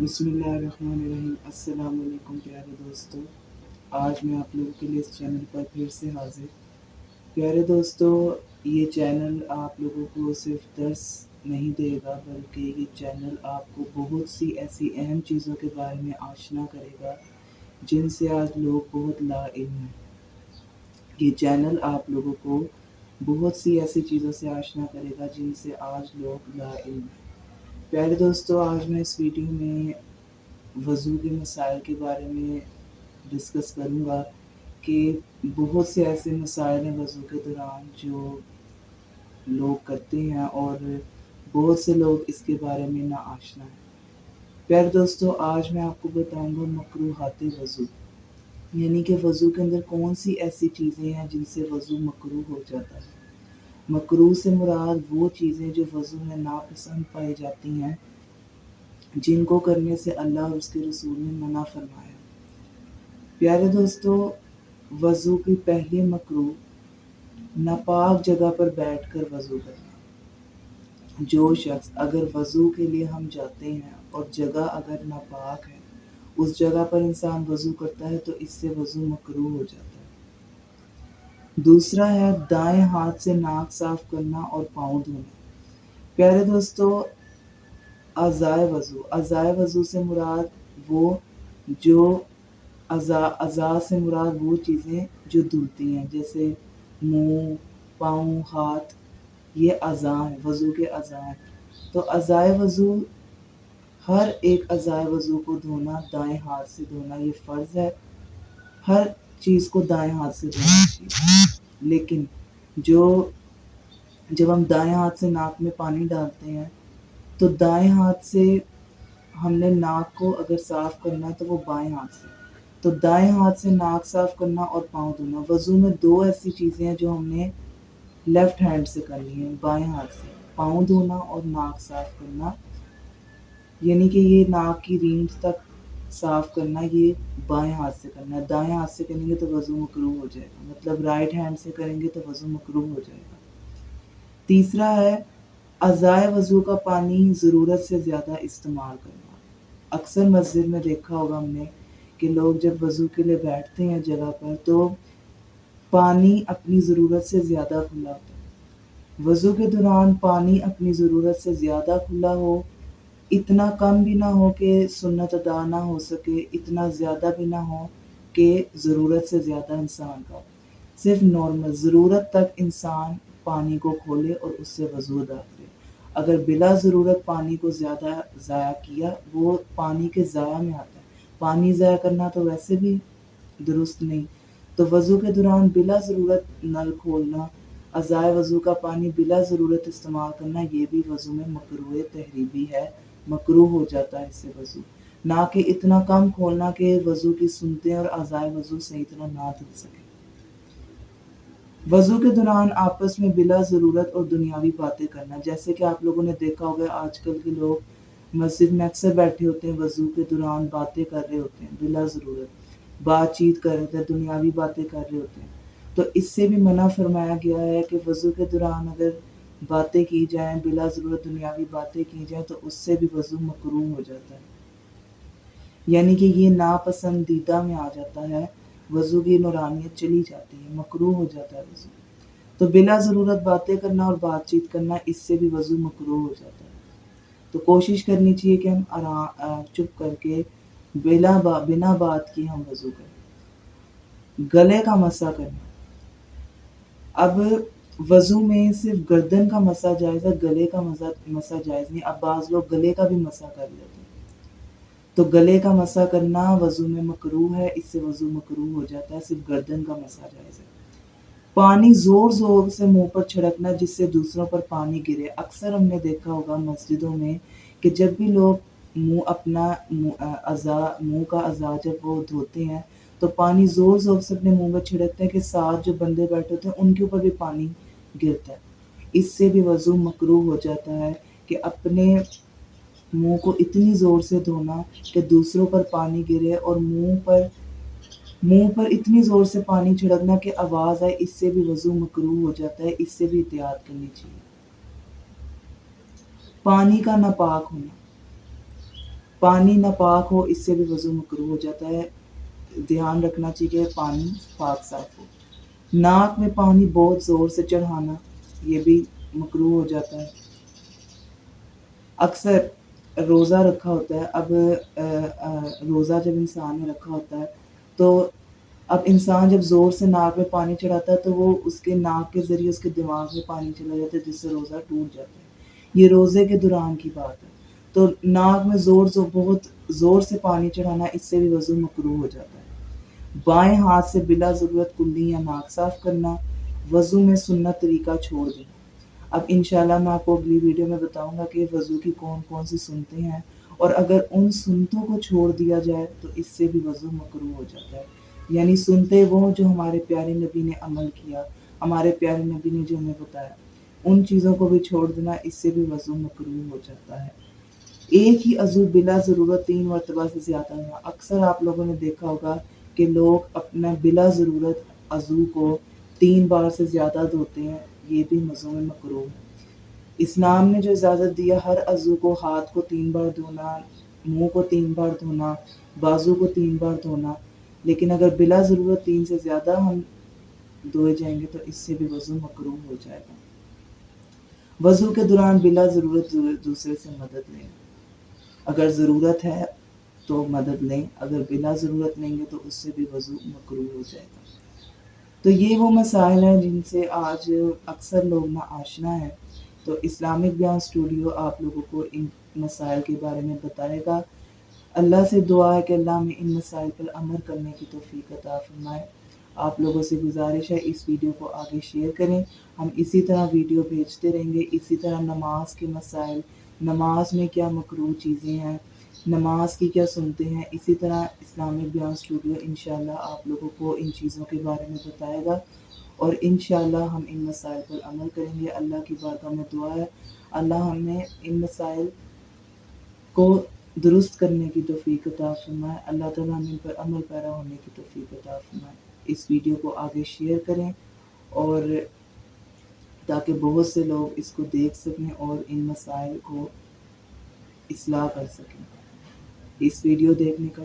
بسم اللہ الرحمن الرحیم۔ السلام علیکم پیارے دوستو، آج میں آپ لوگوں کے لیے اس چینل پر پھر سے حاضر۔ پیارے دوستو، یہ چینل آپ لوگوں کو صرف درس نہیں دے گا، بلکہ یہ چینل آپ کو بہت سی ایسی اہم چیزوں کے بارے میں آشنا کرے گا جن سے آج لوگ بہت لا علم ہیں۔ یہ چینل آپ لوگوں کو بہت سی ایسی چیزوں سے آشنا کرے گا جن سے آج لوگ لا علم ہیں۔ پیارے دوستو، آج میں اس ویڈیو میں وضو کے مسائل کے بارے میں ڈسکس کروں گا کہ بہت سے ایسے مسائل ہیں وضو کے دوران جو لوگ کرتے ہیں اور بہت سے لوگ اس کے بارے میں نا آشنا ہیں۔ پیارے دوستو، آج میں آپ کو بتاؤں گا مکروہات وضو، یعنی کہ وضو کے اندر کون سی ایسی چیزیں ہیں جن سے وضو مکروہ ہو جاتا ہے۔ مکروہ سے مراد وہ چیزیں جو وضو میں ناپسند پائی جاتی ہیں، جن کو کرنے سے اللہ اور اس کے رسول نے منع فرمایا۔ پیارے دوستو، وضو کی پہلی مکروہ ناپاک جگہ پر بیٹھ کر وضو کرنا۔ جو شخص اگر وضو کے لیے ہم جاتے ہیں اور جگہ اگر ناپاک ہے، اس جگہ پر انسان وضو کرتا ہے تو اس سے وضو مکروہ ہو جاتا ہے۔ دوسرا ہے دائیں ہاتھ سے ناک صاف کرنا اور پاؤں دھونا۔ پیارے دوستو، اعضائے وضو سے مراد اعضاء سے مراد وہ چیزیں جو دھلتی ہیں، جیسے منہ، پاؤں، ہاتھ، یہ اعضاء ہیں، وضو کے اعضاء ہیں۔ تو ہر ایک اعضائے وضو کو دھونا، دائیں ہاتھ سے دھونا یہ فرض ہے۔ ہر چیز کو دائیں ہاتھ سے دھونا چاہیے، لیکن جب ہم دائیں ہاتھ سے ناک میں پانی ڈالتے ہیں تو دائیں ہاتھ سے ہم نے ناک کو اگر صاف کرنا ہے تو وہ بائیں ہاتھ سے، تو دائیں ہاتھ سے ناک صاف کرنا اور پاؤں دھونا۔ وضو میں دو ایسی چیزیں ہیں جو ہم نے لیفٹ ہینڈ سے کرنی ہے، بائیں ہاتھ سے، پاؤں دھونا اور ناک صاف کرنا، یعنی کہ یہ ناک کی رینٹ تک صاف کرنا، یہ بائیں ہاتھ سے کرنا ہے۔ دائیں ہاتھ سے کریں گے تو وضو مکروہ ہو جائے گا، مطلب رائٹ ہینڈ سے کریں گے تو وضو مکروہ ہو جائے گا۔ تیسرا ہے اعضائے وضو کا پانی ضرورت سے زیادہ استعمال کرنا۔ اکثر مسجد میں دیکھا ہوگا ہم نے کہ لوگ جب وضو کے لیے بیٹھتے ہیں جگہ پر تو پانی اپنی ضرورت سے زیادہ کھلا ہوتا ہے۔ وضو کے دوران پانی اپنی ضرورت سے زیادہ کھلا ہو، اتنا کم بھی نہ ہو کہ سنت ادا نہ ہو سکے، اتنا زیادہ بھی نہ ہو کہ ضرورت سے زیادہ انسان کا، صرف نارمل ضرورت تک انسان پانی کو کھولے اور اس سے وضو ادا کرے۔ اگر بلا ضرورت پانی کو زیادہ ضائع کیا، وہ پانی کے ضائع میں آتا ہے۔ پانی ضائع کرنا تو ویسے بھی درست نہیں، تو وضو کے دوران بلا ضرورت نل کھولنا، اعضائے وضو کا پانی بلا ضرورت استعمال کرنا، یہ بھی وضو میں مکروہ تحریمی ہے، مکروہ ہو جاتا ہے اس سے وضو۔ نہ کہ اتنا کم کھولنا کہ وضو کی سنتیں اور اعضائے وضو صحیح طرح نہ دھل سکے۔ وضو کے دوران آپس میں بلا ضرورت اور دنیاوی باتیں کرنا، جیسے کہ آپ لوگوں نے دیکھا ہوگا آج کل کے لوگ مسجد میں اکثر بیٹھے ہوتے ہیں، وضو کے دوران باتیں کر رہے ہوتے ہیں، بلا ضرورت بات چیت کر رہے ہوتے ہیں، دنیاوی باتیں کر رہے ہوتے ہیں۔ تو اس سے بھی منع فرمایا گیا ہے کہ وضو کے دوران اگر باتیں کی جائیں، بلا ضرورت دنیاوی باتیں کی جائیں تو اس سے بھی وضو مکروہ ہو جاتا ہے، یعنی کہ یہ ناپسندیدہ میں آ جاتا ہے، وضو کی نورانیت چلی جاتی ہے، مکروہ ہو جاتا ہے وضو۔ تو بلا ضرورت باتیں کرنا اور بات چیت کرنا، اس سے بھی وضو مکروہ ہو جاتا ہے۔ تو کوشش کرنی چاہیے کہ ہم چپ کر کے بنا بات کی ہم وضو کریں۔ گلے کا مسح کرنا، اب وضو میں صرف گردن کا مسح جائز ہے، گلے کا مسح جائز نہیں۔ اب بعض لوگ گلے کا بھی مسح کر لیتے ہیں، تو گلے کا مسح کرنا وضو میں مکروہ ہے، اس سے وضو مکروہ ہو جاتا ہے، صرف گردن کا مسح جائز ہے۔ پانی زور زور سے منہ پر چھڑکنا جس سے دوسروں پر پانی گرے، اکثر ہم نے دیکھا ہوگا مسجدوں میں کہ جب بھی لوگ منہ کا اعضاء جب وہ دھوتے ہیں تو پانی زور زور سے اپنے منہ میں چھڑکتے ہیں کہ ساتھ جو بندے بیٹھے ہوتے ہیں ان کے اوپر بھی پانی گرتا ہے۔ اس سے بھی وضو مکروہ ہو جاتا ہے کہ اپنے منہ کو اتنی زور سے دھونا کہ دوسروں پر پانی گرے، اور منہ پر اتنی زور سے پانی چھڑکنا کہ آواز آئے، اس سے بھی وضو مکروہ ہو جاتا ہے، اس سے بھی احتیاط کرنی چاہیے۔ پانی کا ناپاک ہونا، پانی ناپاک ہو اس سے بھی وضو مکروہ ہو جاتا ہے، دھیان رکھنا چاہیے پانی پاک صاف ہو۔ ناک میں پانی بہت زور سے چڑھانا یہ بھی مکروہ ہو جاتا ہے۔ اکثر روزہ رکھا ہوتا ہے، اب روزہ جب انسان نے رکھا ہوتا ہے تو اب انسان جب زور سے ناک میں پانی چڑھاتا ہے تو وہ اس کے ناک کے ذریعے اس کے دماغ میں پانی چلا جاتا ہے، جس سے روزہ ٹوٹ جاتا ہے۔ یہ روزے کے دوران کی بات ہے، تو ناک میں بہت زور سے پانی چڑھانا اس سے بھی وضو مکروہ ہو جاتا ہے۔ بائیں ہاتھ سے بلا ضرورت کلی یا ناک صاف کرنا، وضو میں سنت طریقہ چھوڑ دینا۔ اب انشاءاللہ میں آپ کو اگلی ویڈیو میں بتاؤں گا کہ وضو کی کون کون سی سنتیں ہیں، اور اگر ان سنتوں کو چھوڑ دیا جائے تو اس سے بھی وضو مکروہ ہو جاتا ہے۔ یعنی سنتے وہ جو ہمارے پیارے نبی نے عمل کیا، ہمارے پیارے نبی نے جو ہمیں بتایا، ان چیزوں کو بھی چھوڑ دینا، اس سے بھی وضو مکروہ ہو جاتا ہے۔ ایک ہی عضو بلا ضرورت 3 مرتبہ سے زیادہ ہونا، اکثر آپ لوگوں نے دیکھا ہوگا کہ لوگ اپنا بلا ضرورت عضو کو 3 بار سے زیادہ دھوتے ہیں، یہ بھی وضو میں مکروہ ہے۔ اسلام نے جو اجازت دیا ہر عضو کو، ہاتھ کو 3 بار دھونا، منہ کو 3 بار دھونا، بازو کو 3 بار دھونا، لیکن اگر بلا ضرورت 3 سے زیادہ ہم دھوئے جائیں گے تو اس سے بھی وضو مکروہ ہو جائے گا۔ وضو کے دوران بلا ضرورت دوسرے سے مدد لیں، اگر ضرورت ہے تو مدد لیں، اگر بلا ضرورت لیں گے تو اس سے بھی وضو مکروہ ہو جائے گا۔ تو یہ وہ مسائل ہیں جن سے آج اکثر لوگ ناآشنا ہیں، تو اسلامک بیان اسٹوڈیو آپ لوگوں کو ان مسائل کے بارے میں بتائے گا۔ اللہ سے دعا ہے کہ اللہ ہمیں ان مسائل پر عمل کرنے کی توفیق عطا فرمائے۔ آپ لوگوں سے گزارش ہے اس ویڈیو کو آگے شیئر کریں، ہم اسی طرح ویڈیو بھیجتے رہیں گے، اسی طرح نماز کے مسائل، نماز میں کیا مکروہ چیزیں ہیں، نماز کی کیا سنتے ہیں، اسی طرح اسلامک بیان اسٹوڈیو انشاءاللہ آپ لوگوں کو ان چیزوں کے بارے میں بتائے گا، اور انشاءاللہ ہم ان مسائل پر عمل کریں گے۔ اللہ کی بارگاہ میں دعا ہے اللہ ہمیں ان مسائل کو درست کرنے کی توفیق عطا فرمائے، اللہ تعالیٰ ہمیں ان پر عمل پیرا ہونے کی توفیق عطا فرمائے۔ اس ویڈیو کو آگے شیئر کریں اور تاکہ بہت سے لوگ اس کو دیکھ سکیں اور ان مسائل کو اصلاح کر سکیں۔ اس ویڈیو دیکھنے کا